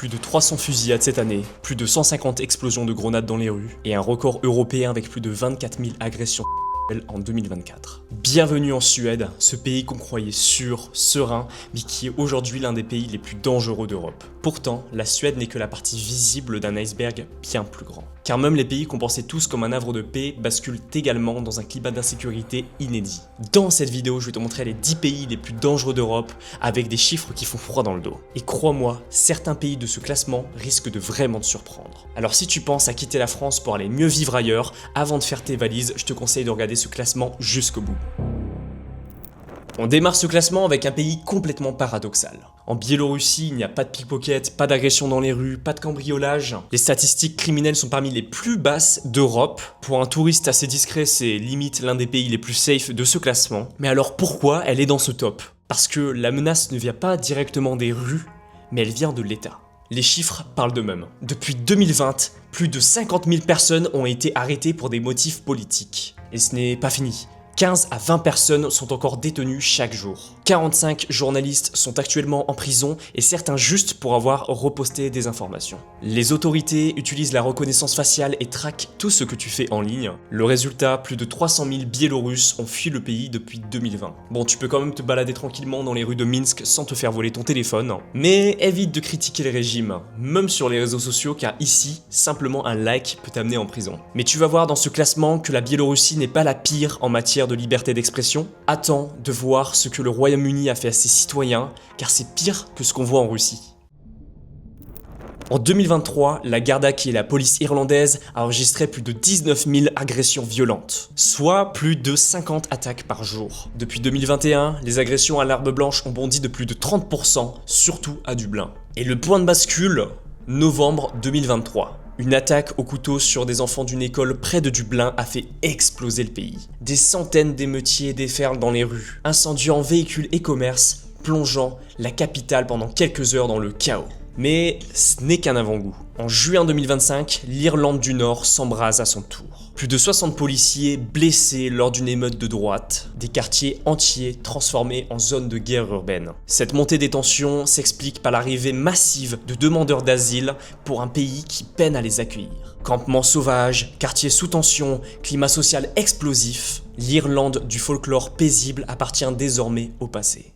Plus de 300 fusillades cette année, plus de 150 explosions de grenades dans les rues, et un record européen avec plus de 24 000 agressions en 2024. Bienvenue en Suède, ce pays qu'on croyait sûr, serein, mais qui est aujourd'hui l'un des pays les plus dangereux d'Europe. Pourtant, la Suède n'est que la partie visible d'un iceberg bien plus grand. Car même les pays qu'on pensait tous comme un havre de paix basculent également dans un climat d'insécurité inédit. Dans cette vidéo, je vais te montrer les 10 pays les plus dangereux d'Europe avec des chiffres qui font froid dans le dos. Et crois-moi, certains pays de ce classement risquent de vraiment te surprendre. Alors si tu penses à quitter la France pour aller mieux vivre ailleurs, avant de faire tes valises, je te conseille de regarder ce classement jusqu'au bout. On démarre ce classement avec un pays complètement paradoxal. En Biélorussie, il n'y a pas de pickpocket, pas d'agression dans les rues, pas de cambriolage. Les statistiques criminelles sont parmi les plus basses d'Europe. Pour un touriste assez discret, c'est limite l'un des pays les plus safe de ce classement. Mais alors pourquoi elle est dans ce top? Parce que la menace ne vient pas directement des rues, mais elle vient de l'État. Les chiffres parlent d'eux-mêmes. Depuis 2020, plus de 50 000 personnes ont été arrêtées pour des motifs politiques. Et ce n'est pas fini. 15 à 20 personnes sont encore détenues chaque jour. 45 journalistes sont actuellement en prison et certains juste pour avoir reposté des informations. Les autorités utilisent la reconnaissance faciale et traquent tout ce que tu fais en ligne. Le résultat, plus de 300 000 Biélorusses ont fui le pays depuis 2020. Bon, tu peux quand même te balader tranquillement dans les rues de Minsk sans te faire voler ton téléphone, mais évite de critiquer le régime, même sur les réseaux sociaux, car ici, simplement un like peut t'amener en prison. Mais tu vas voir dans ce classement que la Biélorussie n'est pas la pire en matière de liberté d'expression. Attends de voir ce que le Royaume-Uni a fait à ses citoyens, car c'est pire que ce qu'on voit en Russie. En 2023, la Garda, qui est la police irlandaise, a enregistré plus de 19 000 agressions violentes, soit plus de 50 attaques par jour. Depuis 2021, les agressions à l'arme blanche ont bondi de plus de 30%, surtout à Dublin. Et le point de bascule, novembre 2023. Une attaque au couteau sur des enfants d'une école près de Dublin a fait exploser le pays. Des centaines d'émeutiers déferlent dans les rues, incendiant véhicules et commerces, plongeant la capitale pendant quelques heures dans le chaos. Mais ce n'est qu'un avant-goût. En juin 2025, l'Irlande du Nord s'embrase à son tour. Plus de 60 policiers blessés lors d'une émeute de droite, des quartiers entiers transformés en zone de guerre urbaine. Cette montée des tensions s'explique par l'arrivée massive de demandeurs d'asile pour un pays qui peine à les accueillir. Campements sauvages, quartiers sous tension, climat social explosif, l'Irlande du folklore paisible appartient désormais au passé.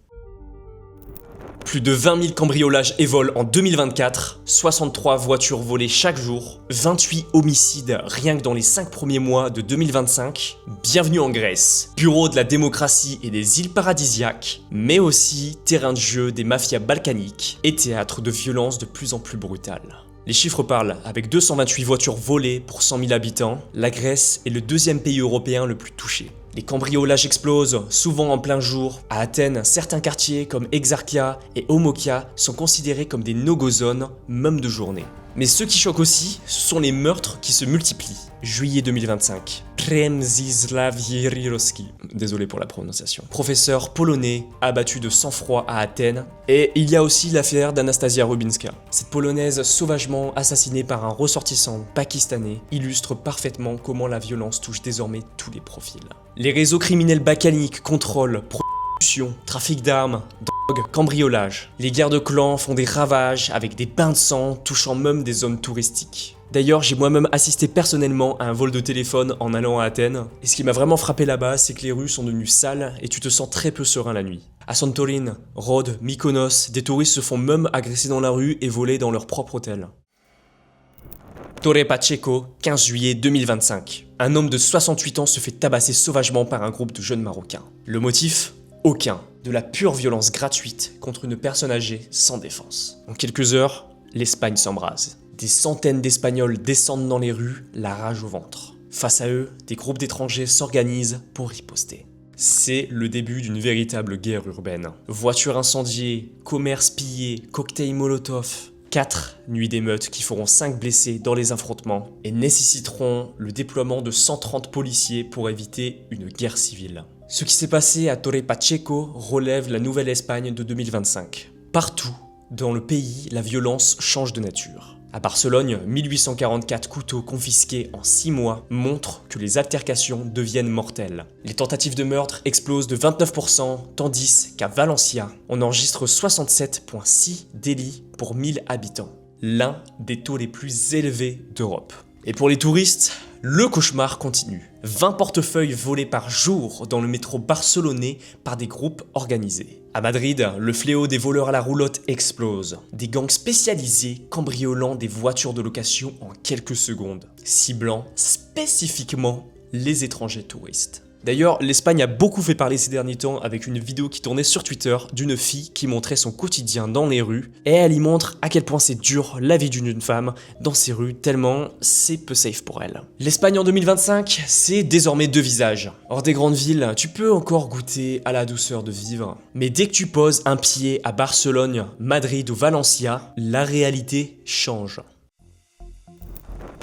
Plus de 20 000 cambriolages et vols en 2024, 63 voitures volées chaque jour, 28 homicides rien que dans les 5 premiers mois de 2025. Bienvenue en Grèce, bureau de la démocratie et des îles paradisiaques, mais aussi terrain de jeu des mafias balkaniques et théâtre de violences de plus en plus brutales. Les chiffres parlent, avec 228 voitures volées pour 100 000 habitants, la Grèce est le deuxième pays européen le plus touché. Les cambriolages explosent, souvent en plein jour. À Athènes, certains quartiers comme Exarchia et Homokia sont considérés comme des no-go zones, même de journée. Mais ce qui choque aussi, ce sont les meurtres qui se multiplient. Juillet 2025. Przemysław Jiřirovský, désolé pour la prononciation, professeur polonais abattu de sang-froid à Athènes. Et il y a aussi l'affaire d'Anastasia Rubinska. Cette polonaise sauvagement assassinée par un ressortissant pakistanais illustre parfaitement comment la violence touche désormais tous les profils. Les réseaux criminels balkaniques contrôlent prostitution, trafic d'armes, drogue, cambriolage. Les guerres de clans font des ravages avec des bains de sang touchant même des zones touristiques. D'ailleurs, j'ai moi-même assisté personnellement à un vol de téléphone en allant à Athènes. Et ce qui m'a vraiment frappé là-bas, c'est que les rues sont devenues sales et tu te sens très peu serein la nuit. À Santorini, Rhodes, Mykonos, des touristes se font même agresser dans la rue et voler dans leur propre hôtel. Torre Pacheco, 15 juillet 2025. Un homme de 68 ans se fait tabasser sauvagement par un groupe de jeunes Marocains. Le motif ? Aucun. De la pure violence gratuite contre une personne âgée sans défense. En quelques heures, l'Espagne s'embrase. Des centaines d'Espagnols descendent dans les rues, la rage au ventre. Face à eux, des groupes d'étrangers s'organisent pour riposter. C'est le début d'une véritable guerre urbaine. Voitures incendiées, commerces pillés, cocktails Molotov. 4 nuits d'émeutes qui feront 5 blessés dans les affrontements et nécessiteront le déploiement de 130 policiers pour éviter une guerre civile. Ce qui s'est passé à Torre Pacheco relève la Nouvelle-Espagne de 2025. Partout dans le pays, la violence change de nature. À Barcelone, 1844 couteaux confisqués en 6 mois montrent que les altercations deviennent mortelles. Les tentatives de meurtre explosent de 29%, tandis qu'à Valencia, on enregistre 67,6 délits pour 1000 habitants. l'un des taux les plus élevés d'Europe. Et pour les touristes, le cauchemar continue. 20 portefeuilles volés par jour dans le métro barcelonais par des groupes organisés. À Madrid, le fléau des voleurs à la roulotte explose. Des gangs spécialisés cambriolant des voitures de location en quelques secondes, ciblant spécifiquement les étrangers touristes. D'ailleurs, l'Espagne a beaucoup fait parler ces derniers temps avec une vidéo qui tournait sur Twitter d'une fille qui montrait son quotidien dans les rues et elle y montre à quel point c'est dur la vie d'une femme dans ces rues tellement c'est peu safe pour elle. L'Espagne en 2025, c'est désormais deux visages. Hors des grandes villes, tu peux encore goûter à la douceur de vivre, mais dès que tu poses un pied à Barcelone, Madrid ou Valencia, la réalité change.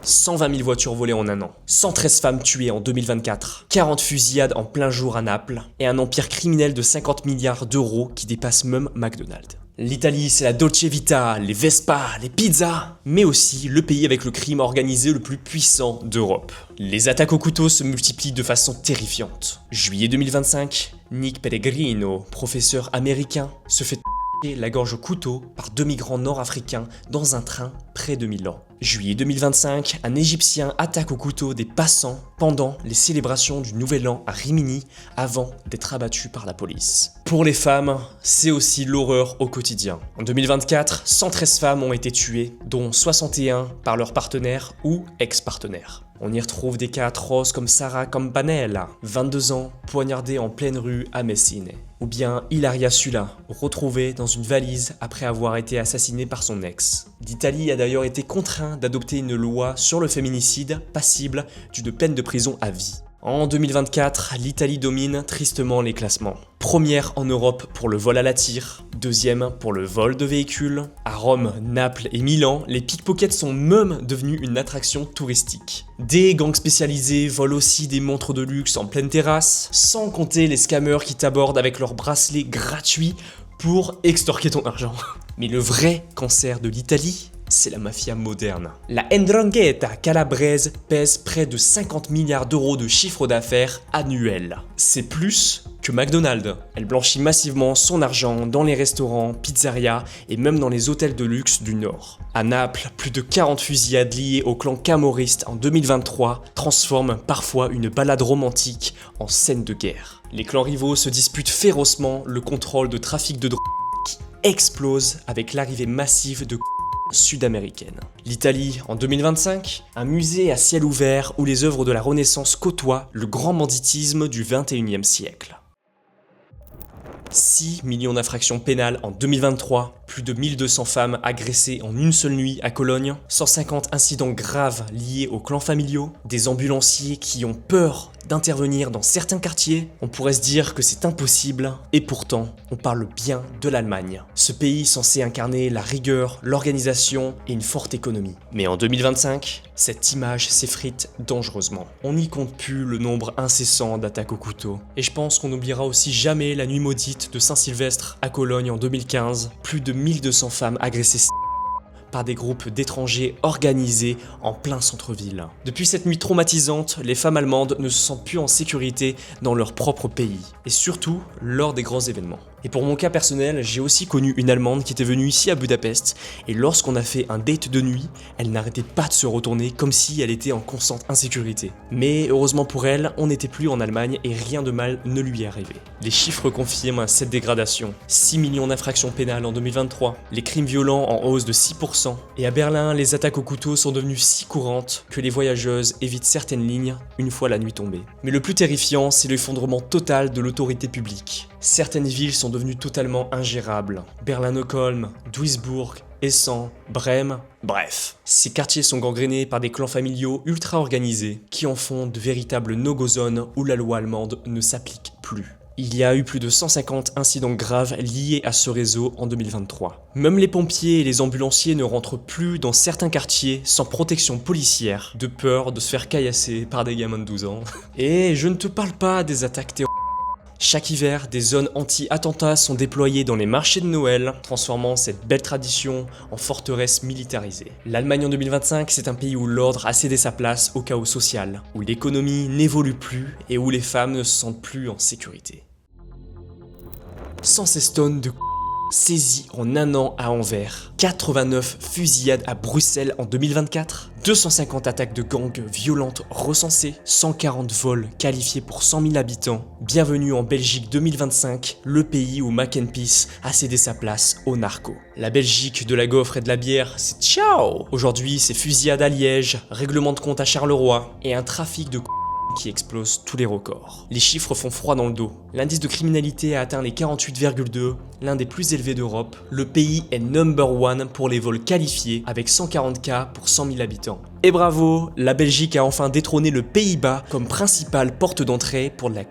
120 000 voitures volées en un an, 113 femmes tuées en 2024, 40 fusillades en plein jour à Naples et un empire criminel de 50 milliards d'euros qui dépasse même McDonald's. L'Italie, c'est la Dolce Vita, les Vespa, les pizzas, mais aussi le pays avec le crime organisé le plus puissant d'Europe. Les attaques au couteau se multiplient de façon terrifiante. Juillet 2025, Nick Pellegrino, professeur américain, se fait la gorge au couteau par deux migrants nord-africains dans un train près de Milan. Juillet 2025, un Égyptien attaque au couteau des passants pendant les célébrations du Nouvel An à Rimini avant d'être abattu par la police. Pour les femmes, c'est aussi l'horreur au quotidien. En 2024, 113 femmes ont été tuées, dont 61 par leur partenaire ou ex-partenaire. On y retrouve des cas atroces comme Sarah Campanella, 22 ans, poignardée en pleine rue à Messine. Ou bien Ilaria Sula, retrouvée dans une valise après avoir été assassinée par son ex. L'Italie a d'ailleurs été contrainte d'adopter une loi sur le féminicide passible d'une peine de prison à vie. En 2024, l'Italie domine tristement les classements. Première en Europe pour le vol à la tire, deuxième pour le vol de véhicules. À Rome, Naples et Milan, les pickpockets sont même devenus une attraction touristique. Des gangs spécialisés volent aussi des montres de luxe en pleine terrasse, sans compter les scammers qui t'abordent avec leurs bracelets gratuits pour extorquer ton argent. Mais le vrai cancer de l'Italie, c'est la mafia moderne. La 'Ndrangheta calabraise pèse près de 50 milliards d'euros de chiffre d'affaires annuel. C'est plus que McDonald's. Elle blanchit massivement son argent dans les restaurants, pizzerias et même dans les hôtels de luxe du Nord. À Naples, plus de 40 fusillades liées au clan camorriste en 2023 transforment parfois une balade romantique en scène de guerre. Les clans rivaux se disputent férocement le contrôle de trafic de drogue qui explose avec l'arrivée massive de sud-américaine. L'Italie en 2025, un musée à ciel ouvert où les œuvres de la Renaissance côtoient le grand banditisme du 21e siècle. 6 millions d'infractions pénales en 2023, plus de 1200 femmes agressées en une seule nuit à Cologne, 150 incidents graves liés aux clans familiaux, des ambulanciers qui ont peur d'intervenir dans certains quartiers. On pourrait se dire que c'est impossible, et pourtant, on parle bien de l'Allemagne. Ce pays censé incarner la rigueur, l'organisation et une forte économie. Mais en 2025, cette image s'effrite dangereusement. On n'y compte plus le nombre incessant d'attaques au couteau. Et je pense qu'on n'oubliera aussi jamais la nuit maudite de Saint-Sylvestre à Cologne en 2015, plus de 1200 femmes agressées par des groupes d'étrangers organisés en plein centre-ville. Depuis cette nuit traumatisante, les femmes allemandes ne se sentent plus en sécurité dans leur propre pays, et surtout lors des grands événements. Et pour mon cas personnel, j'ai aussi connu une Allemande qui était venue ici à Budapest, et lorsqu'on a fait un date de nuit, elle n'arrêtait pas de se retourner comme si elle était en constante insécurité. Mais heureusement pour elle, on n'était plus en Allemagne et rien de mal ne lui est arrivé. Les chiffres confirment cette dégradation. 6 millions d'infractions pénales en 2023, les crimes violents en hausse de 6%, et à Berlin, les attaques au couteau sont devenues si courantes que les voyageuses évitent certaines lignes une fois la nuit tombée. Mais le plus terrifiant, c'est l'effondrement total de l'autorité publique. Certaines villes sont devenues totalement ingérables. Berlin-Stockholm, Duisbourg, Essen, Brême, bref. Ces quartiers sont gangrénés par des clans familiaux ultra organisés qui en font de véritables no-go zones où la loi allemande ne s'applique plus. Il y a eu plus de 150 incidents graves liés à ce réseau en 2023. Même les pompiers et les ambulanciers ne rentrent plus dans certains quartiers sans protection policière, de peur de se faire caillasser par des gamins de 12 ans. Et je ne te parle pas des attaques terroristes. Chaque hiver, des zones anti-attentats sont déployées dans les marchés de Noël, transformant cette belle tradition en forteresse militarisée. L'Allemagne en 2025, c'est un pays où l'ordre a cédé sa place au chaos social, où l'économie n'évolue plus et où les femmes ne se sentent plus en sécurité. Sans ces tonnes de saisis en un an à Anvers, 89 fusillades à Bruxelles en 2024, 250 attaques de gangs violentes recensées, 140 vols qualifiés pour 100 000 habitants. Bienvenue en Belgique 2025, le pays où Mac and Peace a cédé sa place aux narcos. La Belgique de la gaufre et de la bière, c'est ciao! Aujourd'hui, c'est fusillade à Liège, règlement de compte à Charleroi et un trafic de qui explose tous les records. Les chiffres font froid dans le dos. L'indice de criminalité a atteint les 48,2, l'un des plus élevés d'Europe. Le pays est number one pour les vols qualifiés avec 140 cas pour 100 000 habitants. Et bravo, la Belgique a enfin détrôné le Pays-Bas comme principale porte d'entrée pour la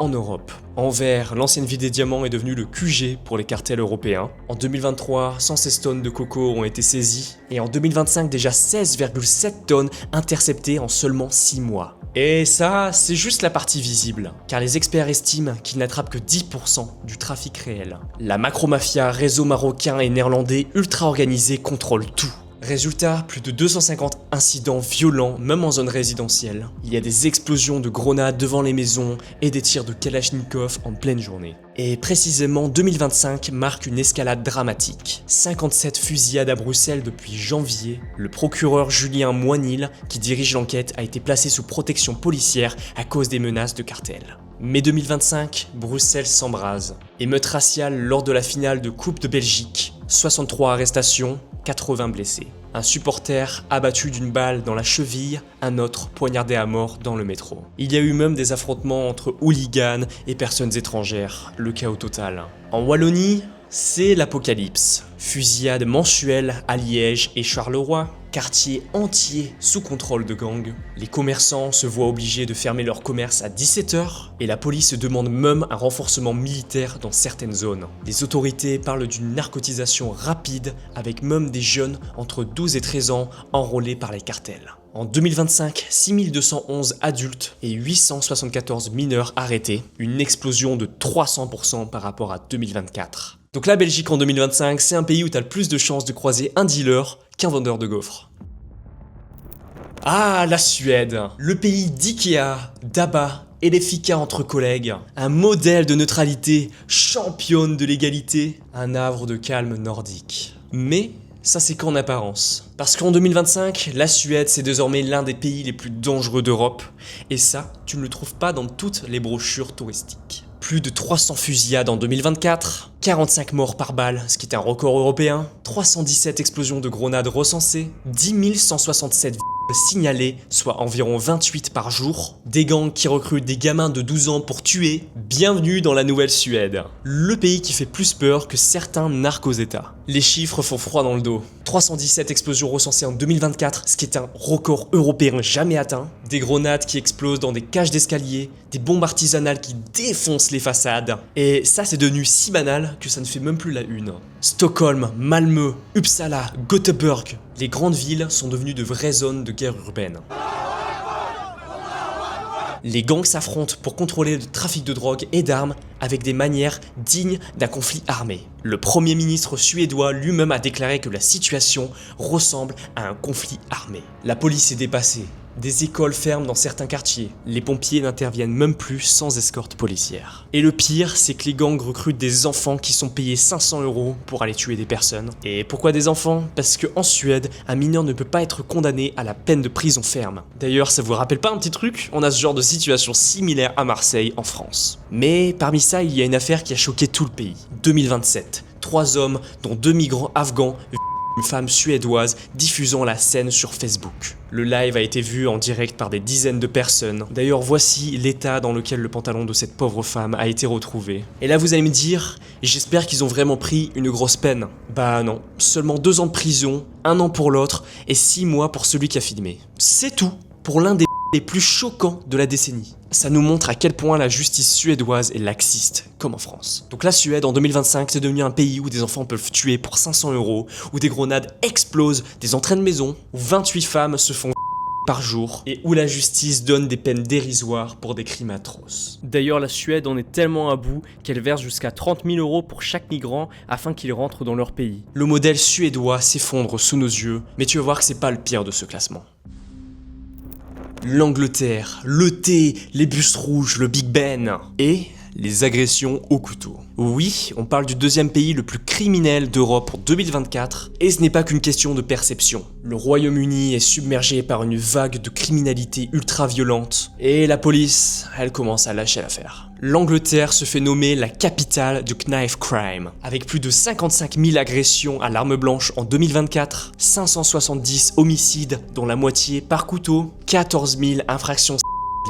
en Europe. Anvers, l'ancienne ville des diamants, est devenue le QG pour les cartels européens. En 2023, 116 tonnes de coco ont été saisies et en 2025, déjà 16,7 tonnes interceptées en seulement 6 mois. Et ça, c'est juste la partie visible, car les experts estiment qu'ils n'attrapent que 10% du trafic réel. La macro-mafia, réseau marocain et néerlandais ultra organisé contrôle tout. Résultat, plus de 250 incidents violents, même en zone résidentielle. Il y a des explosions de grenades devant les maisons et des tirs de Kalachnikov en pleine journée. Et précisément 2025 marque une escalade dramatique. 57 fusillades à Bruxelles depuis janvier. Le procureur Julien Moinil, qui dirige l'enquête, a été placé sous protection policière à cause des menaces de cartel. Mai 2025, Bruxelles s'embrase. Émeute raciale lors de la finale de Coupe de Belgique. 63 arrestations, 80 blessés. Un supporter abattu d'une balle dans la cheville, un autre poignardé à mort dans le métro. Il y a eu même des affrontements entre hooligans et personnes étrangères, le chaos total. En Wallonie, c'est l'apocalypse. Fusillade mensuelle à Liège et Charleroi, quartier entier sous contrôle de gangs. Les commerçants se voient obligés de fermer leur commerce à 17 h et la police demande même un renforcement militaire dans certaines zones. Les autorités parlent d'une narcotisation rapide avec même des jeunes entre 12 et 13 ans enrôlés par les cartels. En 2025, 6211 adultes et 874 mineurs arrêtés, une explosion de 300% par rapport à 2024. Donc la Belgique en 2025, c'est un pays où tu as le plus de chances de croiser un dealer qu'un vendeur de gaufres. Ah, la Suède, le pays d'Ikea, d'Abba et des ficas entre collègues, un modèle de neutralité, championne de l'égalité, un havre de calme nordique. Mais ça c'est qu'en apparence. Parce qu'en 2025, la Suède c'est désormais l'un des pays les plus dangereux d'Europe. Et ça, tu ne le trouves pas dans toutes les brochures touristiques. Plus de 300 fusillades en 2024, 45 morts par balle, ce qui est un record européen, 317 explosions de grenades recensées, 10 167 signalés, soit environ 28 par jour, des gangs qui recrutent des gamins de 12 ans pour tuer. Bienvenue dans la nouvelle Suède, le pays qui fait plus peur que certains narcos-états. Les chiffres font froid dans le dos. 317 explosions recensées en 2024, ce qui est un record européen jamais atteint. Des grenades qui explosent dans des cages d'escalier, des bombes artisanales qui défoncent les façades. Et ça c'est devenu si banal que ça ne fait même plus la une. Stockholm, Malmö, Uppsala, Göteborg, les grandes villes sont devenues de vraies zones de guerre urbaine. Les gangs s'affrontent pour contrôler le trafic de drogue et d'armes avec des manières dignes d'un conflit armé. Le premier ministre suédois lui-même a déclaré que la situation ressemble à un conflit armé. La police est dépassée. Des écoles ferment dans certains quartiers. Les pompiers n'interviennent même plus sans escorte policière. Et le pire, c'est que les gangs recrutent des enfants qui sont payés 500 € pour aller tuer des personnes. Et pourquoi des enfants? Parce qu'en Suède, un mineur ne peut pas être condamné à la peine de prison ferme. D'ailleurs, ça vous rappelle pas un petit truc? On a ce genre de situation similaire à Marseille, en France. Mais parmi ça, il y a une affaire qui a choqué tout le pays. 2027, 3 hommes, dont 2 migrants afghans, une femme suédoise diffusant la scène sur Facebook. Le live a été vu en direct par des dizaines de personnes. D'ailleurs, voici l'état dans lequel le pantalon de cette pauvre femme a été retrouvé. Et là, vous allez me dire, j'espère qu'ils ont vraiment pris une grosse peine. Bah non, seulement 2 ans de prison, 1 an pour l'autre et 6 mois pour celui qui a filmé. C'est tout pour l'un des les plus choquants de la décennie. Ça nous montre à quel point la justice suédoise est laxiste, comme en France. Donc la Suède, en 2025, c'est devenu un pays où des enfants peuvent tuer pour 500 €, où des grenades explosent des entrées de maison, où 28 femmes se font par jour, et où la justice donne des peines dérisoires pour des crimes atroces. D'ailleurs, la Suède en est tellement à bout qu'elle verse jusqu'à 30 000 € pour chaque migrant afin qu'il rentre dans leur pays. Le modèle suédois s'effondre sous nos yeux, mais tu vas voir que c'est pas le pire de ce classement. L'Angleterre, le thé, les bus rouges, le Big Ben et les agressions au couteau. Oui, on parle du deuxième pays le plus criminel d'Europe en 2024, et ce n'est pas qu'une question de perception. Le Royaume-Uni est submergé par une vague de criminalité ultra-violente, et la police, elle commence à lâcher l'affaire. L'Angleterre se fait nommer la capitale du knife crime, avec plus de 55 000 agressions à l'arme blanche en 2024, 570 homicides dont la moitié par couteau, 14 000 infractions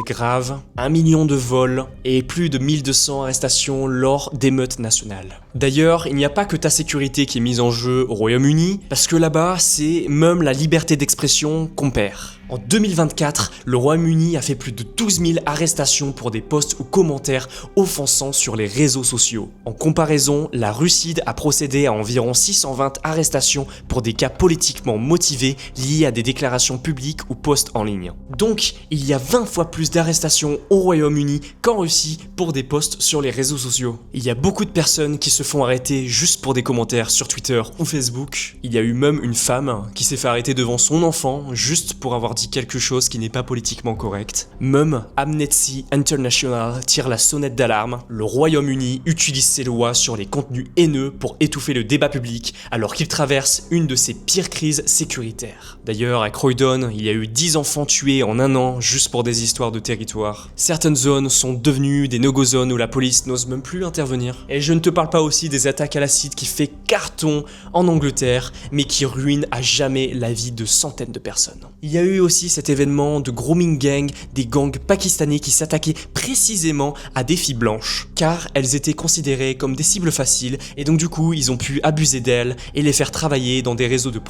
graves, 1 million de vols et plus de 1200 arrestations lors d'émeutes nationales. D'ailleurs, il n'y a pas que ta sécurité qui est mise en jeu au Royaume-Uni, parce que là-bas, c'est même la liberté d'expression qu'on perd. En 2024, le Royaume-Uni a fait plus de 12 000 arrestations pour des posts ou commentaires offensants sur les réseaux sociaux. En comparaison, la Russie a procédé à environ 620 arrestations pour des cas politiquement motivés liés à des déclarations publiques ou posts en ligne. Donc, il y a 20 fois plus d'arrestations au Royaume-Uni qu'en Russie pour des posts sur les réseaux sociaux. Il y a beaucoup de personnes qui se font arrêter juste pour des commentaires sur Twitter ou Facebook. Il y a eu même une femme qui s'est fait arrêter devant son enfant juste pour avoir dit quelque chose qui n'est pas politiquement correct. Même Amnesty International tire la sonnette d'alarme. Le Royaume-Uni utilise ses lois sur les contenus haineux pour étouffer le débat public alors qu'il traverse une de ses pires crises sécuritaires. D'ailleurs, à Croydon, il y a eu 10 enfants tués en un an juste pour des histoires de territoire. Certaines zones sont devenues des no-go zones où la police n'ose même plus intervenir. Et je ne te parle pas aussi des attaques à l'acide qui fait carton en Angleterre, mais qui ruinent à jamais la vie de centaines de personnes. Il y a eu aussi cet événement de grooming gang, des gangs pakistanais qui s'attaquaient précisément à des filles blanches, car elles étaient considérées comme des cibles faciles, et donc du coup ils ont pu abuser d'elles et les faire travailler dans des réseaux de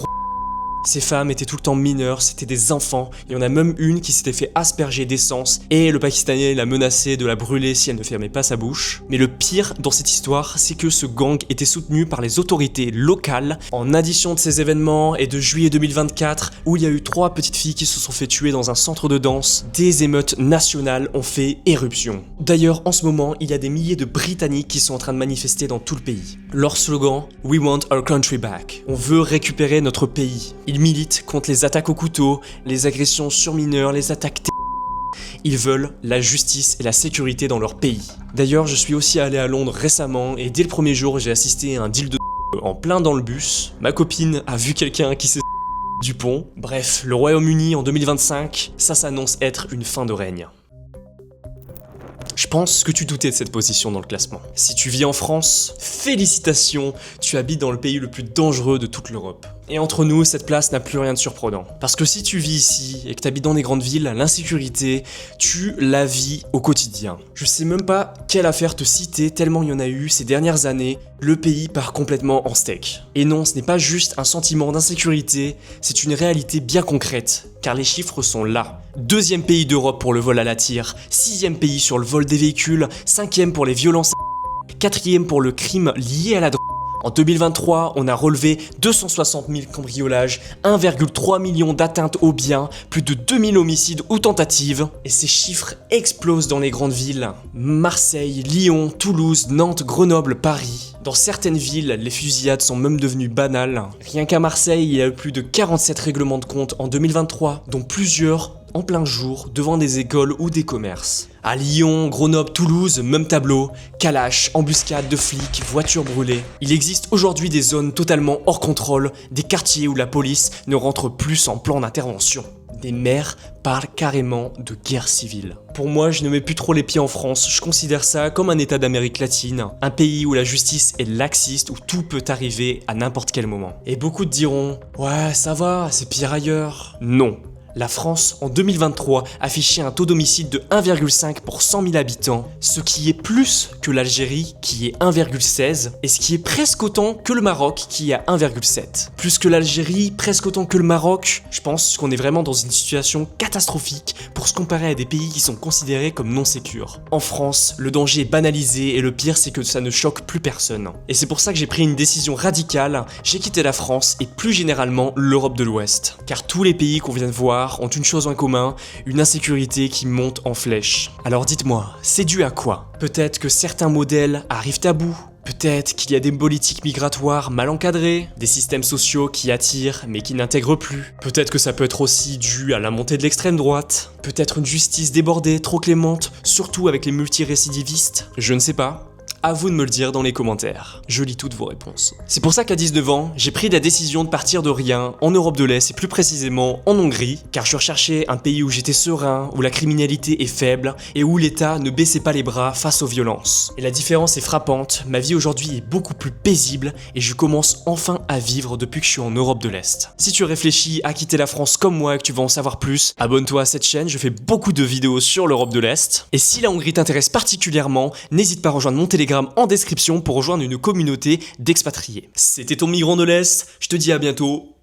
Ces femmes étaient tout le temps mineures, c'était des enfants, il y en a même une qui s'était fait asperger d'essence et le Pakistanais l'a menacée de la brûler si elle ne fermait pas sa bouche. Mais le pire dans cette histoire, c'est que ce gang était soutenu par les autorités locales. En addition de ces événements et de juillet 2024, où il y a eu 3 petites filles qui se sont fait tuer dans un centre de danse, des émeutes nationales ont fait éruption. D'ailleurs, en ce moment, il y a des milliers de Britanniques qui sont en train de manifester dans tout le pays. Leur slogan, We want our country back. On veut récupérer notre pays. Ils militent contre les attaques au couteau, les agressions sur mineurs, les attaques Ils veulent la justice et la sécurité dans leur pays. D'ailleurs, je suis aussi allé à Londres récemment et dès le premier jour, j'ai assisté à un deal de en plein dans le bus. Ma copine a vu quelqu'un qui s'est du pont. Bref, le Royaume-Uni en 2025, ça s'annonce être une fin de règne. Je pense que tu doutais de cette position dans le classement. Si tu vis en France, félicitations, tu habites dans le pays le plus dangereux de toute l'Europe. Et entre nous, cette place n'a plus rien de surprenant. Parce que si tu vis ici et que tu habites dans des grandes villes, l'insécurité, tu la vis au quotidien. Je sais même pas quelle affaire te citer tellement il y en a eu ces dernières années, le pays part complètement en steak. Et non, ce n'est pas juste un sentiment d'insécurité, c'est une réalité bien concrète, car les chiffres sont là. 2e pays d'Europe pour le vol à la tire, 6e pays sur le vol des véhicules, 5e pour les violences, 4e pour le crime lié à la drogue. En 2023, on a relevé 260 000 cambriolages, 1,3 million d'atteintes aux biens, plus de 2000 homicides ou tentatives. Et ces chiffres explosent dans les grandes villes. Marseille, Lyon, Toulouse, Nantes, Grenoble, Paris. Dans certaines villes, les fusillades sont même devenues banales. Rien qu'à Marseille, il y a eu plus de 47 règlements de compte en 2023, dont plusieurs en plein jour devant des écoles ou des commerces. À Lyon, Grenoble, Toulouse, même tableau, calaches, embuscades de flics, voitures brûlées. Il existe aujourd'hui des zones totalement hors contrôle, des quartiers où la police ne rentre plus en plan d'intervention. Des maires parlent carrément de guerre civile. Pour moi, je ne mets plus trop les pieds en France, je considère ça comme un état d'Amérique latine, un pays où la justice est laxiste, où tout peut arriver à n'importe quel moment. Et beaucoup te diront « Ouais, ça va, c'est pire ailleurs ». Non. La France, en 2023, affichait un taux d'homicide de 1,5 pour 100 000 habitants, ce qui est plus que l'Algérie, qui est 1,16, et ce qui est presque autant que le Maroc, qui est à 1,7. Plus que l'Algérie, presque autant que le Maroc, je pense qu'on est vraiment dans une situation catastrophique pour se comparer à des pays qui sont considérés comme non sécures. En France, le danger est banalisé, et le pire, c'est que ça ne choque plus personne. Et c'est pour ça que j'ai pris une décision radicale, j'ai quitté la France, et plus généralement l'Europe de l'Ouest. Car tous les pays qu'on vient de voir ont une chose en commun, une insécurité qui monte en flèche. Alors dites-moi, c'est dû à quoi? Peut-être que certains modèles arrivent à bout, Peut-être qu'il y a des politiques migratoires mal encadrées, des systèmes sociaux qui attirent mais qui n'intègrent plus. Peut-être que ça peut être aussi dû à la montée de l'extrême droite. Peut-être une justice débordée, trop clémente, surtout avec les multirécidivistes. Je ne sais pas. À vous de me le dire dans les commentaires. Je lis toutes vos réponses. C'est pour ça qu'à 19 ans, j'ai pris la décision de partir de rien en Europe de l'Est et plus précisément en Hongrie, car je recherchais un pays où j'étais serein, où la criminalité est faible et où l'État ne baissait pas les bras face aux violences. Et la différence est frappante, ma vie aujourd'hui est beaucoup plus paisible et je commence enfin à vivre depuis que je suis en Europe de l'Est. Si tu réfléchis à quitter la France comme moi et que tu veux en savoir plus, abonne-toi à cette chaîne, je fais beaucoup de vidéos sur l'Europe de l'Est. Et si la Hongrie t'intéresse particulièrement, n'hésite pas à rejoindre mon Telegram en description pour rejoindre une communauté d'expatriés. C'était ton migrant de l'Est, je te dis à bientôt.